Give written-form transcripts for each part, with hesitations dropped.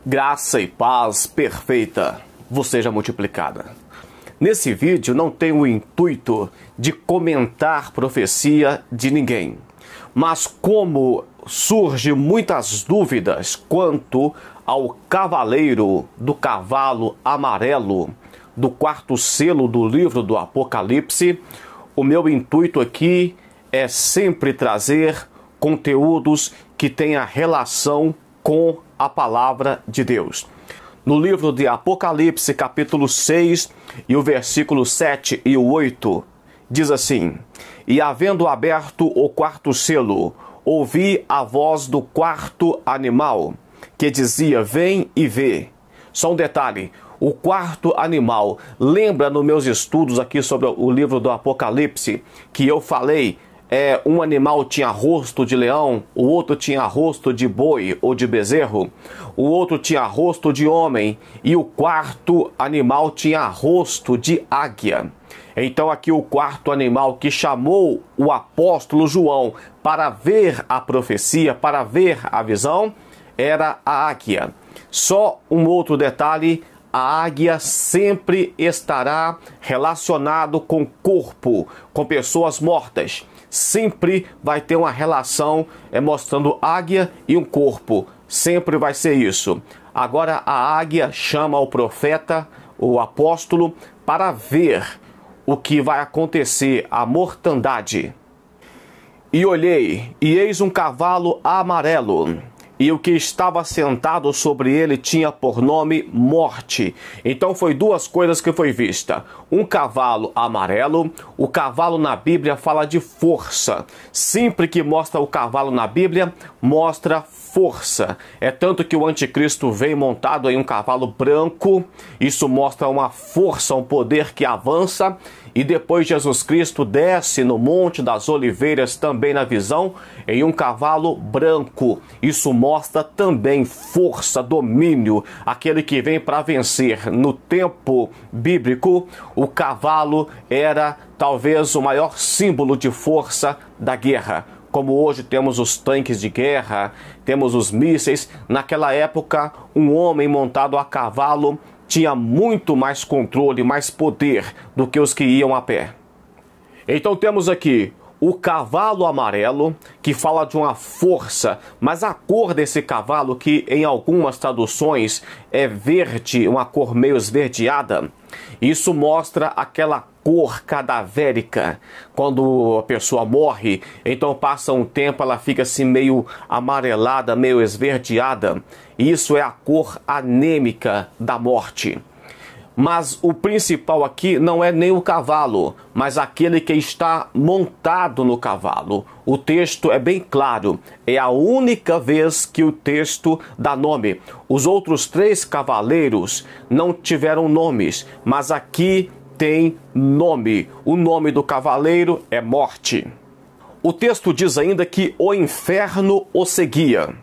Graça e paz perfeita vos seja multiplicada. Nesse vídeo não tenho o intuito de comentar profecia de ninguém, mas como surgem muitas dúvidas quanto ao cavaleiro do cavalo amarelo do quarto selo do livro do Apocalipse, o meu intuito aqui é sempre trazer conteúdos que tenham relação com a palavra de Deus. No livro de Apocalipse, capítulo 6, e o versículo 7 e o 8, diz assim: E havendo aberto o quarto selo, ouvi a voz do quarto animal, que dizia: Vem e vê. Só um detalhe, o quarto animal, lembra nos meus estudos aqui sobre o livro do Apocalipse, que eu falei, um animal tinha rosto de leão, o outro tinha rosto de boi ou de bezerro, o outro tinha rosto de homem e o quarto animal tinha rosto de águia. Então aqui o quarto animal que chamou o apóstolo João para ver a profecia, para ver a visão, era a águia. Só um outro detalhe: a águia sempre estará relacionado com corpo, com pessoas mortas. Sempre vai ter uma relação mostrando águia e um corpo. Sempre vai ser isso. Agora a águia chama o profeta, o apóstolo, para ver o que vai acontecer, a mortandade. E olhei, e eis um cavalo amarelo, e o que estava sentado sobre ele tinha por nome Morte. Então foi duas coisas que foi vista: um cavalo amarelo. O cavalo na Bíblia fala de força. Sempre que mostra o cavalo na Bíblia, mostra força. É tanto que o anticristo vem montado em um cavalo branco. Isso mostra uma força, um poder que avança. E depois Jesus Cristo desce no Monte das Oliveiras, também na visão, em um cavalo branco. Isso mostra também força, domínio, aquele que vem para vencer. No tempo bíblico, o cavalo era talvez o maior símbolo de força da guerra. Como hoje temos os tanques de guerra, temos os mísseis, naquela época um homem montado a cavalo tinha muito mais controle, mais poder do que os que iam a pé. Então temos aqui o cavalo amarelo, que fala de uma força, mas a cor desse cavalo, que em algumas traduções é verde, uma cor meio esverdeada, isso mostra aquela cor cadavérica. Quando a pessoa morre, então passa um tempo, ela fica assim meio amarelada, meio esverdeada. Isso é a cor anêmica da morte. Mas o principal aqui não é nem o cavalo, mas aquele que está montado no cavalo. O texto é bem claro, é a única vez que o texto dá nome. Os outros três cavaleiros não tiveram nomes, mas aqui tem nome. O nome do cavaleiro é Morte. O texto diz ainda que o inferno o seguia.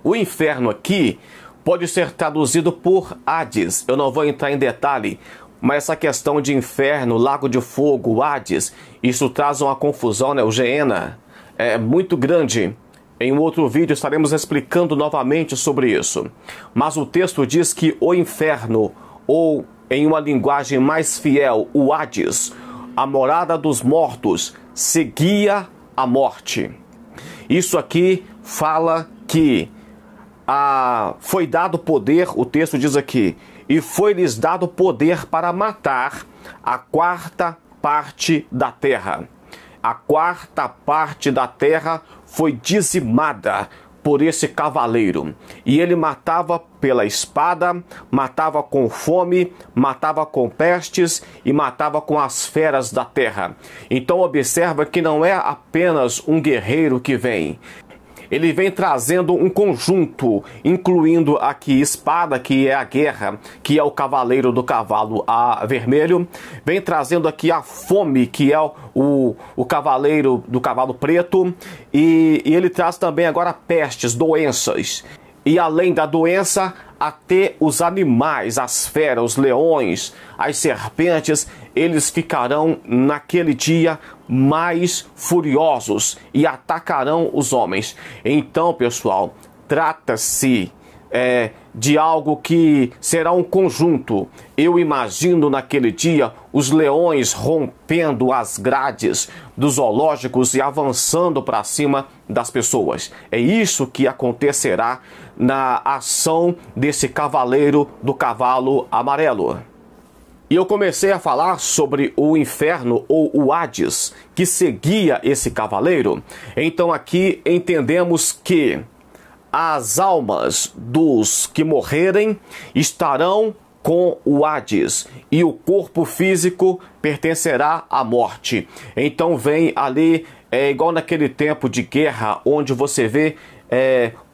O inferno aqui pode ser traduzido por Hades. Eu não vou entrar em detalhe, mas essa questão de inferno, lago de fogo, Hades, isso traz uma confusão, né? O Geena é muito grande. Em um outro vídeo estaremos explicando novamente sobre isso. Mas o texto diz que o inferno, ou em uma linguagem mais fiel, o Hades, a morada dos mortos, seguia a morte. Isso aqui fala que foi dado poder, o texto diz aqui, e foi-lhes dado poder para matar a quarta parte da terra. A quarta parte da terra foi dizimada por esse cavaleiro. E ele matava pela espada, matava com fome, matava com pestes e matava com as feras da terra. Então observa que não é apenas um guerreiro que vem. Ele vem trazendo um conjunto, incluindo aqui espada, que é a guerra, que é o cavaleiro do cavalo vermelho. Vem trazendo aqui a fome, que é o cavaleiro do cavalo preto. E ele traz também agora pestes, doenças. E além da doença, até os animais, as feras, os leões, as serpentes, eles ficarão naquele dia mais furiosos e atacarão os homens. Então, pessoal, trata-se de algo que será um conjunto. Eu imagino naquele dia os leões rompendo as grades dos zoológicos e avançando para cima das pessoas. É isso que acontecerá na ação desse cavaleiro do cavalo amarelo. E eu comecei a falar sobre o inferno ou o Hades que seguia esse cavaleiro. Então aqui entendemos que as almas dos que morrerem estarão com o Hades e o corpo físico pertencerá à morte. Então vem ali, igual naquele tempo de guerra, onde você vê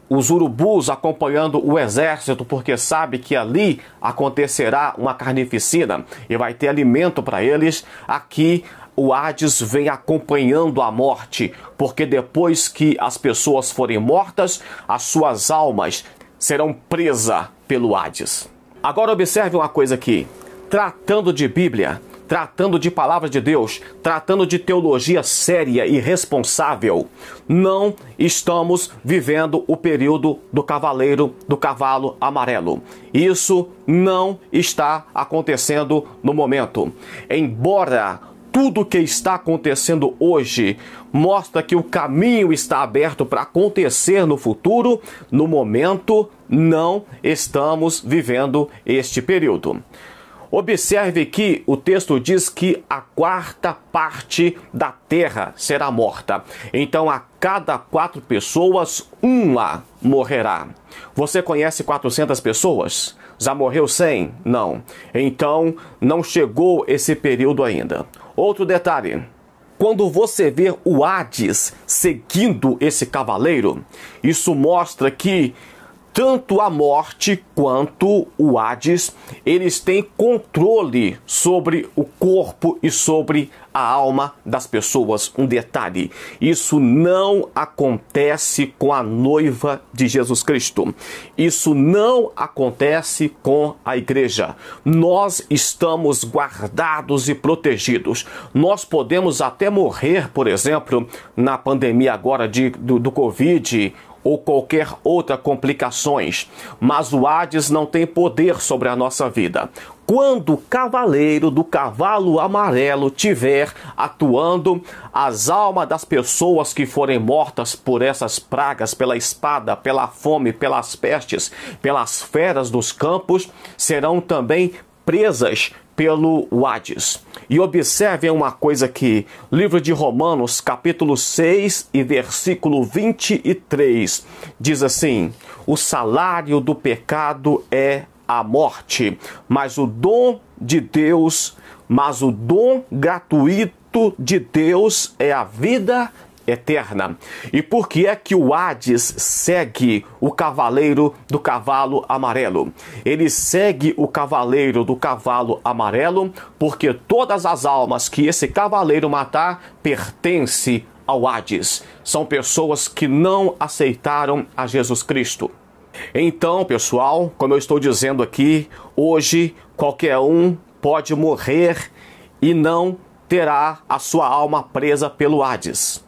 os urubus acompanhando o exército, porque sabe que ali acontecerá uma carnificina e vai ter alimento para eles. Aqui o Hades vem acompanhando a morte, porque depois que as pessoas forem mortas, as suas almas serão presas pelo Hades. Agora observe uma coisa aqui, tratando de Bíblia, tratando de palavra de Deus, tratando de teologia séria e responsável, não estamos vivendo o período do cavaleiro do cavalo amarelo. Isso não está acontecendo no momento. Embora tudo que está acontecendo hoje mostra que o caminho está aberto para acontecer no futuro, no momento não estamos vivendo este período. Observe que o texto diz que a quarta parte da terra será morta. Então, a cada 4 pessoas, uma morrerá. Você conhece 400 pessoas? Já morreu 100? Não. Então, não chegou esse período ainda. Outro detalhe. Quando você vê o Hades seguindo esse cavaleiro, isso mostra que tanto a morte quanto o Hades, eles têm controle sobre o corpo e sobre a alma das pessoas. Um detalhe, isso não acontece com a noiva de Jesus Cristo. Isso não acontece com a igreja. Nós estamos guardados e protegidos. Nós podemos até morrer, por exemplo, na pandemia agora do Covid, ou qualquer outra complicações, mas o Hades não tem poder sobre a nossa vida. Quando o cavaleiro do cavalo amarelo tiver atuando, as almas das pessoas que forem mortas por essas pragas, pela espada, pela fome, pelas pestes, pelas feras dos campos, serão também presas pelo Hades. E observem uma coisa aqui, livro de Romanos, capítulo 6 e versículo 23, diz assim: o salário do pecado é a morte, mas o dom gratuito de Deus é a vida eterna. E por que é que o Hades segue o cavaleiro do cavalo amarelo? Ele segue o cavaleiro do cavalo amarelo porque todas as almas que esse cavaleiro matar pertencem ao Hades. São pessoas que não aceitaram a Jesus Cristo. Então, pessoal, como eu estou dizendo aqui, hoje qualquer um pode morrer e não terá a sua alma presa pelo Hades.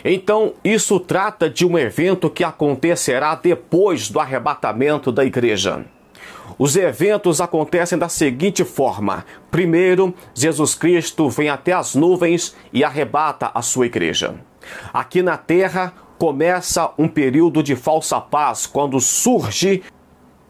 Então, isso trata de um evento que acontecerá depois do arrebatamento da igreja. Os eventos acontecem da seguinte forma: primeiro, Jesus Cristo vem até as nuvens e arrebata a sua igreja. Aqui na terra começa um período de falsa paz, quando surge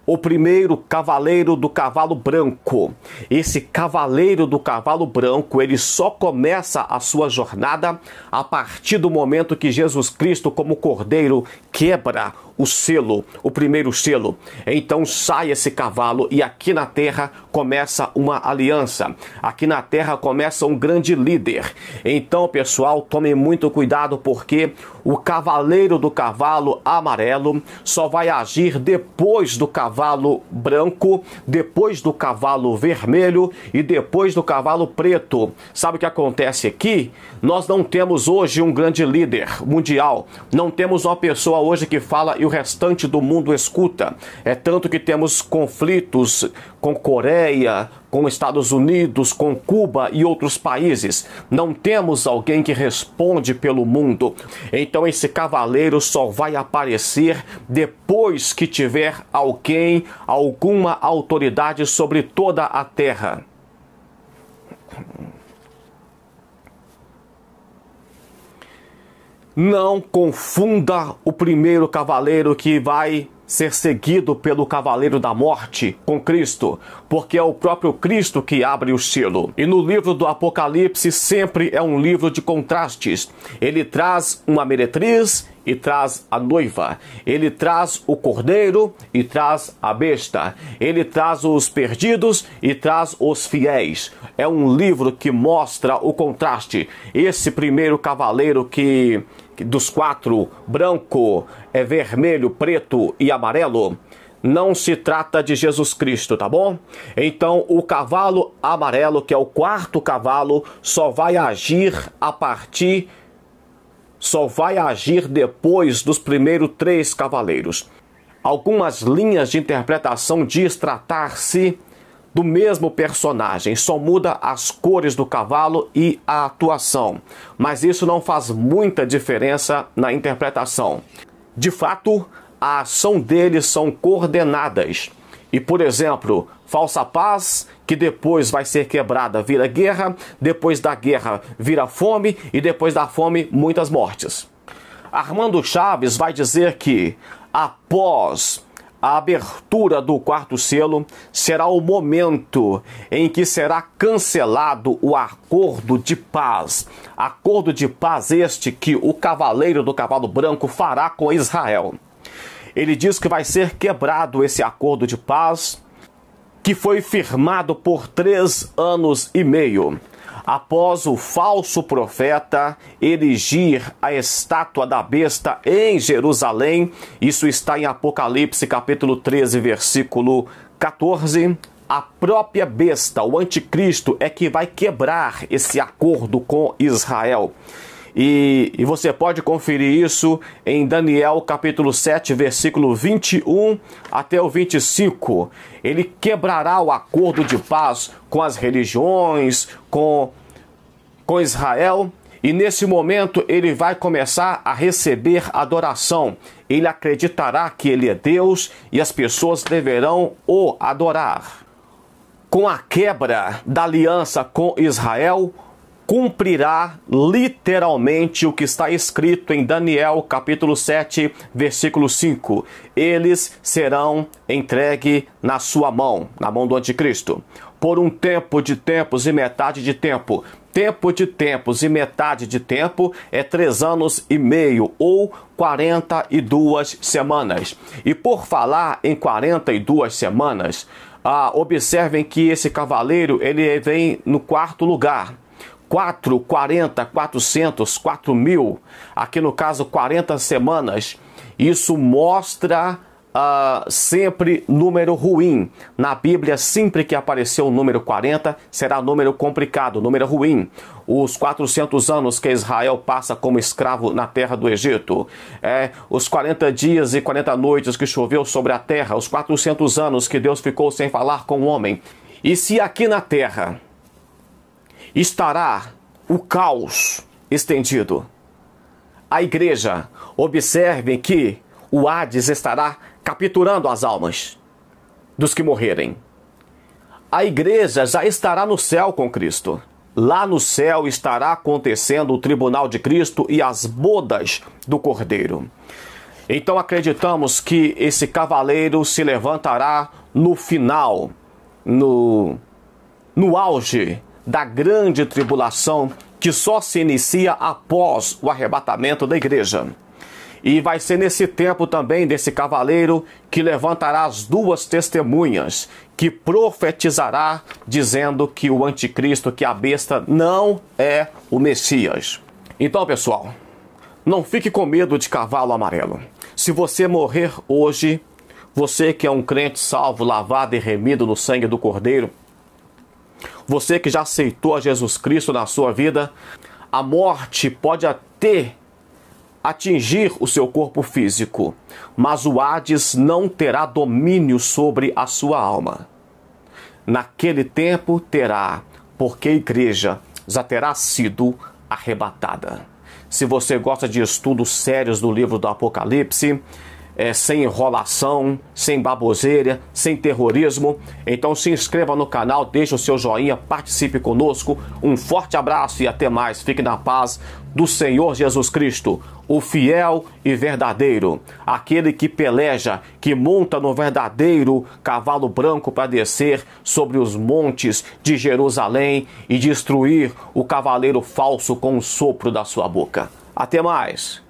o primeiro cavaleiro do cavalo branco. Esse cavaleiro do cavalo branco, ele só começa a sua jornada a partir do momento que Jesus Cristo, como cordeiro, quebra o selo, o primeiro selo. Então sai esse cavalo e aqui na terra começa uma aliança. Aqui na terra começa um grande líder. Então, pessoal, tomem muito cuidado, porque o cavaleiro do cavalo amarelo só vai agir depois do cavalo branco, depois do cavalo vermelho e depois do cavalo preto. Sabe o que acontece aqui? Nós não temos hoje um grande líder mundial. Não temos uma pessoa hoje que fala: e o restante do mundo escuta. É tanto que temos conflitos com Coreia, com Estados Unidos, com Cuba e outros países. Não temos alguém que responde pelo mundo. Então esse cavaleiro só vai aparecer depois que tiver alguém, alguma autoridade sobre toda a terra. Não confunda o primeiro cavaleiro que vai ser seguido pelo cavaleiro da morte com Cristo, porque é o próprio Cristo que abre o selo. E no livro do Apocalipse sempre é um livro de contrastes. Ele traz uma meretriz e traz a noiva. Ele traz o cordeiro e traz a besta. Ele traz os perdidos e traz os fiéis. É um livro que mostra o contraste. Esse primeiro cavaleiro dos quatro, branco, vermelho, preto e amarelo, não se trata de Jesus Cristo, tá bom? Então o cavalo amarelo, que é o quarto cavalo, só vai agir depois dos primeiros 3 cavaleiros. Algumas linhas de interpretação diz tratar-se do mesmo personagem, só muda as cores do cavalo e a atuação. Mas isso não faz muita diferença na interpretação. De fato, a ação deles são coordenadas. E, por exemplo, falsa paz, que depois vai ser quebrada, vira guerra, depois da guerra vira fome e depois da fome muitas mortes. Armando Chaves vai dizer que após a abertura do quarto selo será o momento em que será cancelado o acordo de paz. Acordo de paz este que o cavaleiro do cavalo branco fará com Israel. Ele diz que vai ser quebrado esse acordo de paz, que foi firmado por 3 anos e meio. Após o falso profeta erigir a estátua da besta em Jerusalém, isso está em Apocalipse capítulo 13, versículo 14, a própria besta, o anticristo, é que vai quebrar esse acordo com Israel. E você pode conferir isso em Daniel capítulo 7, versículo 21 até o 25. Ele quebrará o acordo de paz com as religiões, com Israel, e nesse momento ele vai começar a receber adoração. Ele acreditará que ele é Deus e as pessoas deverão o adorar. Com a quebra da aliança com Israel, cumprirá literalmente o que está escrito em Daniel capítulo 7, versículo 5. Eles serão entregues na sua mão, na mão do anticristo, por um tempo de tempos e metade de tempo. Tempo de tempos e metade de tempo é 3 anos e meio, ou 42 semanas. E por falar em 42 semanas, observem que esse cavaleiro ele vem no 4º lugar. 4, 40, 400, 4.000, aqui no caso 40 semanas. Isso mostra sempre número ruim. Na Bíblia, sempre que apareceu o número 40, será número complicado, número ruim. Os 400 anos que Israel passa como escravo na terra do Egito, os 40 dias e 40 noites que choveu sobre a terra, os 400 anos que Deus ficou sem falar com o homem. E se aqui na terra estará o caos estendido, a igreja, observem que o Hades estará capturando as almas dos que morrerem. A igreja já estará no céu com Cristo. Lá no céu estará acontecendo o tribunal de Cristo e as bodas do Cordeiro. Então acreditamos que esse cavaleiro se levantará no final, no auge da grande tribulação, que só se inicia após o arrebatamento da igreja. E vai ser nesse tempo também desse cavaleiro que levantará as 2 testemunhas, que profetizará dizendo que o anticristo, que a besta não é o Messias. Então, pessoal, não fique com medo de cavalo amarelo. Se você morrer hoje, você que é um crente salvo, lavado e remido no sangue do Cordeiro, você que já aceitou a Jesus Cristo na sua vida, a morte pode até atingir o seu corpo físico, mas o Hades não terá domínio sobre a sua alma. Naquele tempo terá, porque a igreja já terá sido arrebatada. Se você gosta de estudos sérios do livro do Apocalipse, sem enrolação, sem baboseira, sem terrorismo, então se inscreva no canal, deixe o seu joinha, participe conosco. Um forte abraço e até mais. Fique na paz do Senhor Jesus Cristo, o fiel e verdadeiro, aquele que peleja, que monta no verdadeiro cavalo branco para descer sobre os montes de Jerusalém e destruir o cavaleiro falso com o sopro da sua boca. Até mais.